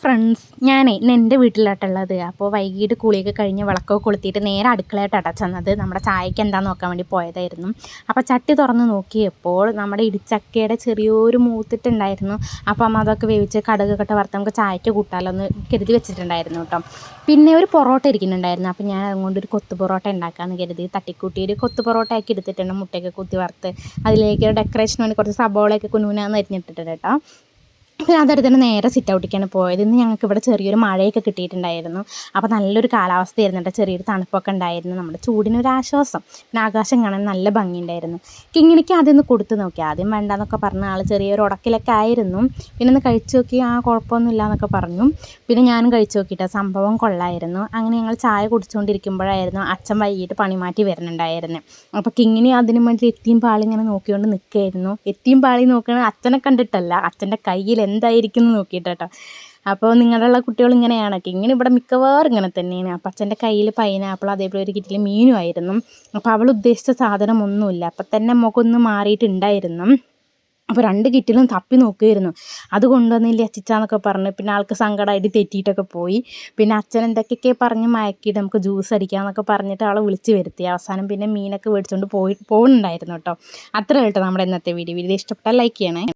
Friends, ഇന്ന് എൻ്റെ വീട്ടിലാട്ടുള്ളത്. അപ്പോൾ വൈകിട്ട് കുളിയൊക്കെ കഴിഞ്ഞ് വിളക്കൊക്കെ കൊളുത്തിയിട്ട് നേരെ അടുക്കളയായിട്ടാണ് ചെന്നത്. നമ്മുടെ ചായക്ക് എന്താണെന്ന് നോക്കാൻ വേണ്ടി പോയതായിരുന്നു. അപ്പോൾ ചട്ടി തുറന്ന് നോക്കിയപ്പോൾ നമ്മുടെ ഇടിച്ചക്കയുടെ ചെറിയൊരു മൂത്തിട്ടുണ്ടായിരുന്നു. അപ്പം അമ്മ അതൊക്കെ വേവിച്ച് കടുകൊക്കെ വറുത്ത് നമുക്ക് ചായക്ക് കൂട്ടാലോ എന്ന് കരുതി വെച്ചിട്ടുണ്ടായിരുന്നു കേട്ടോ. പിന്നെ ഒരു പൊറോട്ട ഇരിക്കുന്നുണ്ടായിരുന്നു. അപ്പോൾ ഞാൻ അതുകൊണ്ട് ഒരു കൊത്തു പൊറോട്ട ഉണ്ടാക്കാമെന്ന് കരുതി തട്ടിക്കൂട്ടി ഒരു കൊത്തു പൊറോട്ട ആക്കി എടുത്തിട്ടുണ്ട്. മുട്ടയൊക്കെ കുത്തി വറുത്ത് അതിലേക്ക് ഡെക്കറേഷന് വേണ്ടി കുറച്ച് സബോളയൊക്കെ കുനുകുനാന്ന് അരിഞ്ഞിട്ടിട്ടുണ്ട് കേട്ടോ. പിന്നെ അതെടുത്തിട്ട് നേരെ സിറ്റ് ഔട്ടിലേക്കാണ് പോയത്. ഇന്ന് ഞങ്ങൾക്ക് ഇവിടെ ചെറിയൊരു മഴയൊക്കെ കിട്ടിയിട്ടുണ്ടായിരുന്നു. അപ്പോൾ നല്ലൊരു കാലാവസ്ഥയായിരുന്നു കേട്ടോ. ചെറിയൊരു തണുപ്പൊക്കെ ഉണ്ടായിരുന്നു. നമ്മുടെ ചൂടിനൊരു ആശ്വാസം. പിന്നെ ആകാശം കാണാൻ നല്ല ഭംഗിയുണ്ടായിരുന്നു. കിങ്ങിണിക്ക് ആദ്യം ഒന്ന് കൊടുത്ത് നോക്കി. ആദ്യം വേണ്ടാന്നൊക്കെ പറഞ്ഞ ആൾ ചെറിയൊരു ഉടക്കിലൊക്കെ ആയിരുന്നു. പിന്നെ ഒന്ന് കഴിച്ച് നോക്കി, കുഴപ്പമൊന്നുമില്ല എന്നൊക്കെ പറഞ്ഞു. പിന്നെ ഞാനും കഴിച്ച് നോക്കിയിട്ട് സംഭവം കൊള്ളായിരുന്നു. അങ്ങനെ ഞങ്ങൾ ചായ കുടിച്ചുകൊണ്ടിരിക്കുമ്പോഴായിരുന്നു അച്ഛൻ വൈകിട്ട് പണി മാറ്റി വരുന്നുണ്ടായിരുന്നു. അപ്പോൾ കിങ്ങിണി അതിന് വേണ്ടി എത്തിയും പാളി ഇങ്ങനെ നോക്കിക്കൊണ്ട് നിൽക്കുകയായിരുന്നു. എത്തിയും പാളി നോക്കണത് അച്ഛനെ കണ്ടിട്ടല്ല, അച്ഛൻ്റെ കയ്യിൽ എന്തായിരിക്കും എന്ന് നോക്കിയിട്ട് കേട്ടോ. അപ്പോൾ നിങ്ങളുള്ള കുട്ടികൾ ഇങ്ങനെയാണൊക്കെ, ഇങ്ങനെ ഇവിടെ മിക്കവാറും ഇങ്ങനെ തന്നെയാണ്. അപ്പം അച്ഛൻ്റെ കയ്യിൽ പൈനാപ്പിൾ, അതേപോലെ ഒരു കിറ്റിൽ മീനും ആയിരുന്നു. അപ്പോൾ അവൾ ഉദ്ദേശിച്ച സാധനം ഒന്നുമില്ല. അപ്പം തന്നെ മുഖമൊന്ന് മാറിയിട്ടുണ്ടായിരുന്നു. അപ്പോൾ 2 കിറ്റിലും തപ്പി നോക്കുമായിരുന്നു. അത് കൊണ്ടുവന്നില്ല അച്ചിച്ചാന്നൊക്കെ പറഞ്ഞ് പിന്നെ ആൾക്ക് സങ്കടമായിട്ട് തെറ്റിയിട്ടൊക്കെ പോയി. പിന്നെ അച്ഛൻ എന്തൊക്കെയൊക്കെ പറഞ്ഞ് മയക്കിയിട്ട് നമുക്ക് ജ്യൂസ് അടിക്കാമെന്നൊക്കെ പറഞ്ഞിട്ട് ആളെ വിളിച്ച് വരുത്തി. അവസാനം പിന്നെ മീനൊക്കെ മേടിച്ചുകൊണ്ട് പോകുന്നുണ്ടായിരുന്നു കേട്ടോ. അത്രേ കേട്ടോ നമ്മുടെ ഇന്നത്തെ വീഡിയോ. ഇഷ്ടപ്പെട്ടാൽ ലൈക്ക് ചെയ്യണേ.